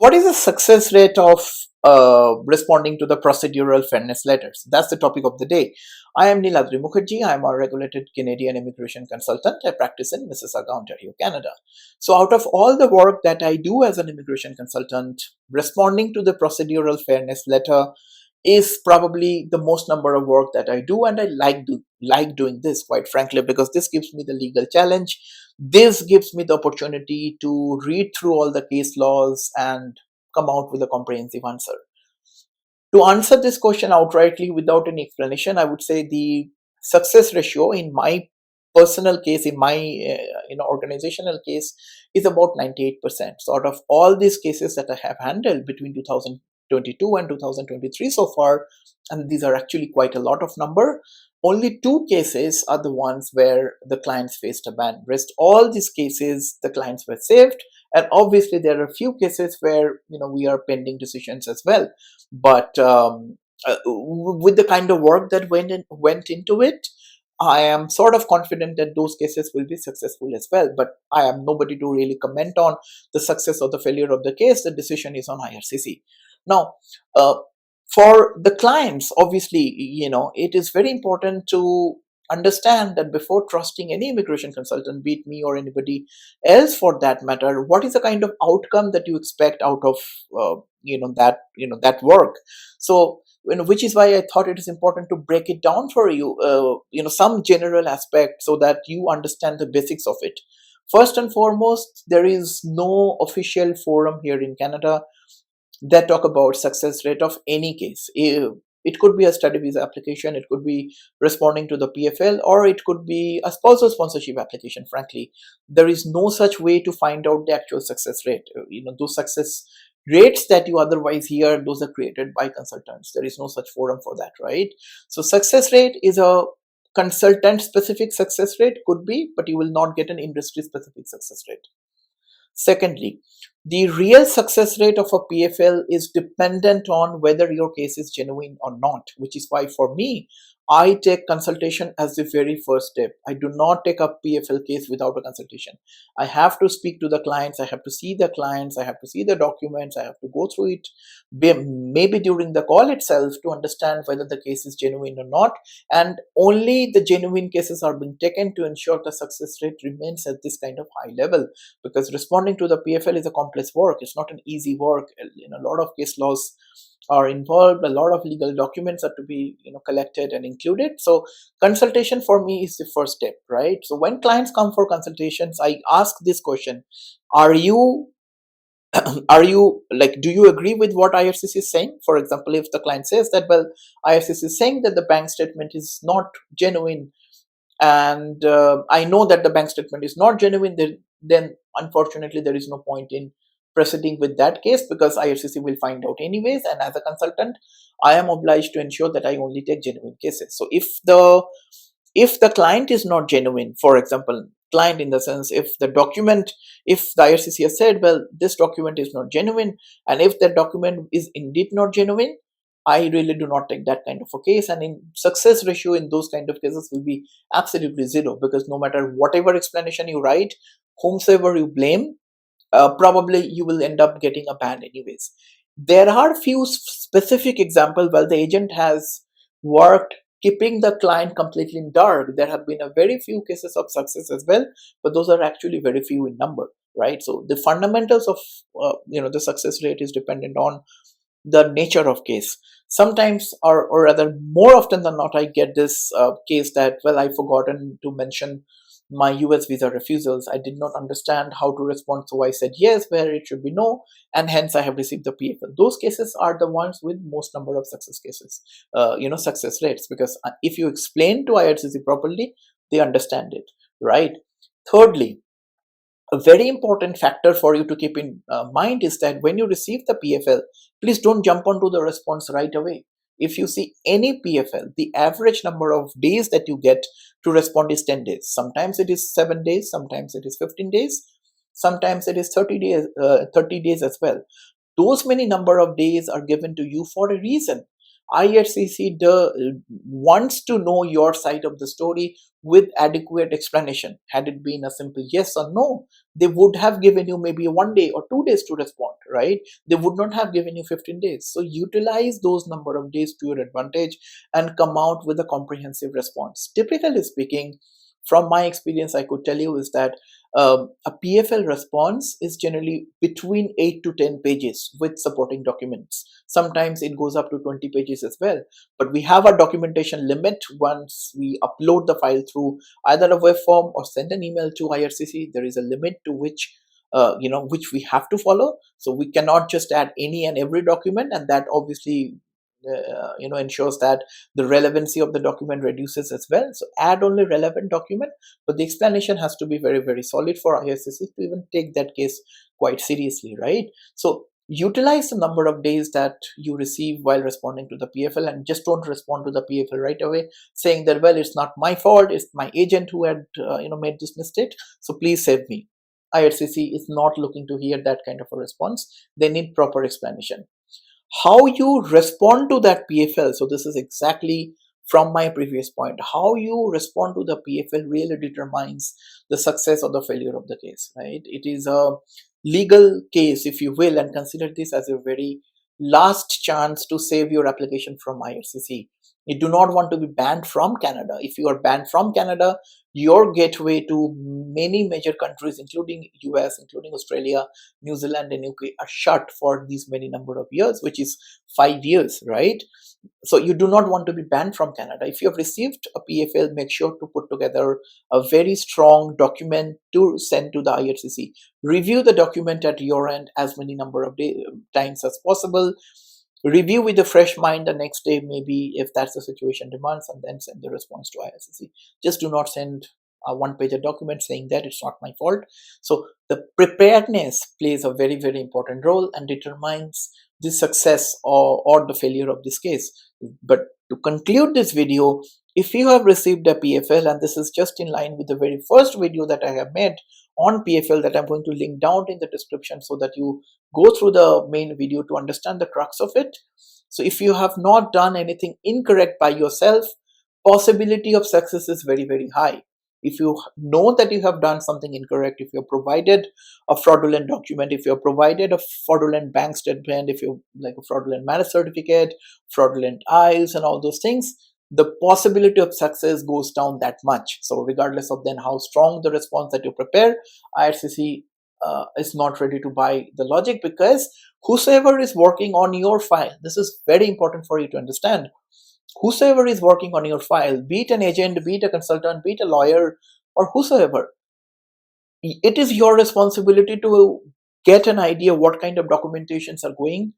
What is the success rate of responding to the procedural fairness letters? That's the topic of the day. I am Niladri Mukherjee. I am a regulated Canadian immigration consultant. I practice in Mississauga, Ontario, Canada. So, out of all the work that I do as an immigration consultant, responding to the procedural fairness letter is probably the most number of work that I do, and I like doing this, quite frankly, because this gives me the legal challenge. This gives me the opportunity to read through all the case laws and come out with a comprehensive answer. To answer this question outrightly without any explanation, I would say the success ratio in my personal case, in my organizational case, is about 98%. So out of all these cases that I have handled between 2022 and 2023 so far, and these are actually quite a lot of number, only 2 cases are the ones where the clients faced a ban. Rest all these cases, the clients were saved, and obviously there are a few cases where we are pending decisions as well. But with the kind of work that went into it, I am sort of confident that those cases will be successful as well. But I am nobody to really comment on the success or the failure of the case. The decision is on IRCC. Now, for the clients, obviously, it is very important to understand that before trusting any immigration consultant, be it me or anybody else for that matter, what is the kind of outcome that you expect out of that work. So which is why I thought it is important to break it down for you, some general aspect so that you understand the basics of it. First and foremost, there is no official forum here in Canada that talk about success rate of any case. It could be a study visa application, it could be responding to the PFL, or it could be a spousal sponsorship application. Frankly, there is no such way to find out the actual success rate. Those success rates that you otherwise hear, those are created by consultants. There is no such forum for that, right? So success rate is a consultant specific success rate, could be, but you will not get an industry specific success rate. Secondly, the real success rate of a PFL is dependent on whether your case is genuine or not, which is why for me, I take consultation as the very first step. I do not take a PFL case without a consultation. I have to speak to the clients, I have to see the clients, I have to see the documents, I have to go through it, maybe during the call itself, to understand whether the case is genuine or not. And only the genuine cases are being taken to ensure the success rate remains at this kind of high level, because responding to the PFL is a complex work. It's not an easy work. A lot of case laws are involved, a lot of legal documents are to be collected and included. So consultation for me is the first step, right? So when clients come for consultations, I ask this question: are you are you like, do you agree with what IRCC is saying? For example, if the client says that, well, IRCC is saying that the bank statement is not genuine, and I know that the bank statement is not genuine, then unfortunately there is no point in proceeding with that case, because IRCC will find out anyways, and as a consultant I am obliged to ensure that I only take genuine cases. So if the client is not genuine, for example, client in the sense, if the IRCC has said, well, this document is not genuine, and if that document is indeed not genuine, I really do not take that kind of a case, and in success ratio in those kind of cases will be absolutely zero, because no matter whatever explanation you write, whomsoever you blame, probably you will end up getting a ban anyways. There are few specific examples where the agent has worked keeping the client completely in dark. There have been a very few cases of success as well, but those are actually very few in number, right? So the fundamentals of the success rate is dependent on the nature of case. Sometimes, or rather more often than not, I get this case that, well, I've forgotten to mention my US visa refusals. I did not understand how to respond, so I said yes where it should be no, and hence I have received the PFL. Those cases are the ones with most number of success cases, success rates, because if you explain to IRCC properly, they understand it, right? Thirdly, a very important factor for you to keep in mind is that when you receive the PFL, please don't jump onto the response right away. If you see any PFL, the average number of days that you get to respond is 10 days. Sometimes it is 7 days, sometimes it is 15 days, sometimes it is 30 days as well. Those many number of days are given to you for a reason. IRCC wants to know your side of the story with adequate explanation. Had it been a simple yes or no, they would have given you maybe 1 day or 2 days to respond, right? They would not have given you 15 days. So utilize those number of days to your advantage and come out with a comprehensive response. Typically speaking, from my experience, I could tell you is that a PFL response is generally between 8 to 10 pages with supporting documents. Sometimes it goes up to 20 pages as well. But we have a documentation limit. Once we upload the file through either a web form or send an email to IRCC, there is a limit to which which we have to follow. So we cannot just add any and every document, and that obviously ensures that the relevancy of the document reduces as well. So add only relevant document, but the explanation has to be very, very solid for IRCC to even take that case quite seriously, right? So utilize the number of days that you receive while responding to the PFL, and just don't respond to the PFL right away saying that, well, it's not my fault, it's my agent who had made this mistake, so please save me. IRCC is not looking to hear that kind of a response. They need proper explanation. How you respond to that PFL, so this is exactly from my previous point, how you respond to the PFL really determines the success or the failure of the case, right? It is a legal case, if you will, and consider this as your very last chance to save your application from IRCC. You do not want to be banned from Canada. If you are banned from Canada, your gateway to many major countries, including US, including Australia, New Zealand, and UK, are shut for these many number of years, which is 5 years, right? So you do not want to be banned from Canada. If you have received a PFL, make sure to put together a very strong document to send to the IRCC. Review the document at your end as many number of times as possible. Review with a fresh mind the next day, maybe, if that's the situation demands, and then send the response to IRCC. Just do not send a one-page document saying that it's not my fault. So the preparedness plays a very, very important role and determines the success or the failure of this case. But to conclude this video, if you have received a PFL, and this is just in line with the very first video that I have made on PFL that I'm going to link down in the description so that you go through the main video to understand the crux of it. So if you have not done anything incorrect by yourself, possibility of success is very, very high. If you know that you have done something incorrect, if you have provided a fraudulent document, if you have provided a fraudulent bank statement, if you like a fraudulent marriage certificate, fraudulent IELTS and all those things, the possibility of success goes down that much. So regardless of then how strong the response that you prepare, IRCC is not ready to buy the logic, because whosoever is working on your file, this is very important for you to understand, whosoever is working on your file, be it an agent, be it a consultant, be it a lawyer, or whosoever, it is your responsibility to get an idea what kind of documentations are going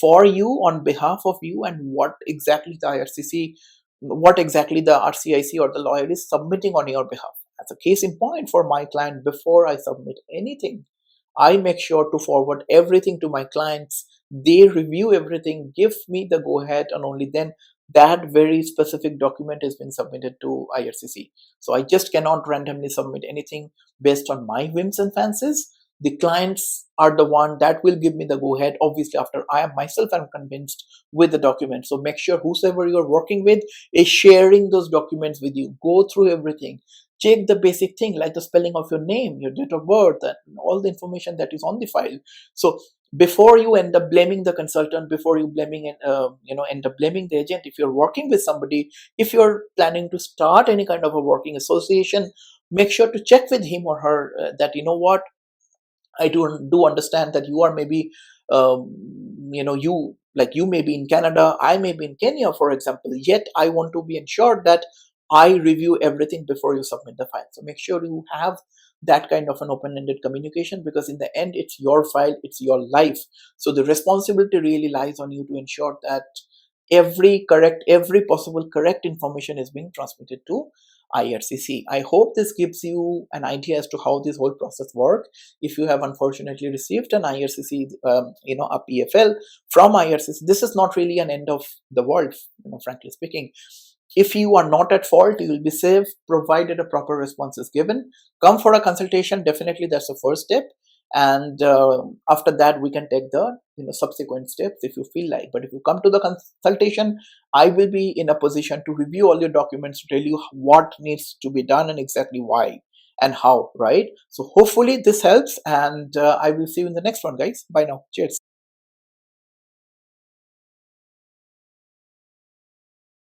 for you on behalf of you, and what exactly the IRCC, what exactly the RCIC or the lawyer is submitting on your behalf. As a case in point, for my client, before I submit anything, I make sure to forward everything to my clients. They review everything, give me the go ahead, and only then that very specific document has been submitted to IRCC. So I just cannot randomly submit anything based on my whims and fancies. The clients are the one that will give me the go ahead, obviously after I am myself am convinced with the document. So make sure whosoever you're working with is sharing those documents with you. Go through everything. Check the basic thing like the spelling of your name, your date of birth, and all the information that is on the file. So before you end up blaming the consultant, before you end up blaming the agent, if you're working with somebody, if you're planning to start any kind of a working association, make sure to check with him or her that, you know what, I do understand that you are maybe, you may be in Canada, I may be in Kenya, for example. Yet I want to be ensured that I review everything before you submit the file. So make sure you have that kind of an open-ended communication, because in the end, it's your file, it's your life. So the responsibility really lies on you to ensure that every possible correct information is being transmitted to IRCC. I hope this gives you an idea as to how this whole process works. If you have unfortunately received an IRCC, a PFL from IRCC, this is not really an end of the world, frankly speaking. If you are not at fault, you will be safe provided a proper response is given. Come for a consultation. Definitely, that's the first step. And after that, we can take the subsequent steps if you feel like. But if you come to the consultation, I will be in a position to review all your documents, to tell you what needs to be done and exactly why and how, right? So hopefully this helps, and I will see you in the next one, guys. Bye now. Cheers.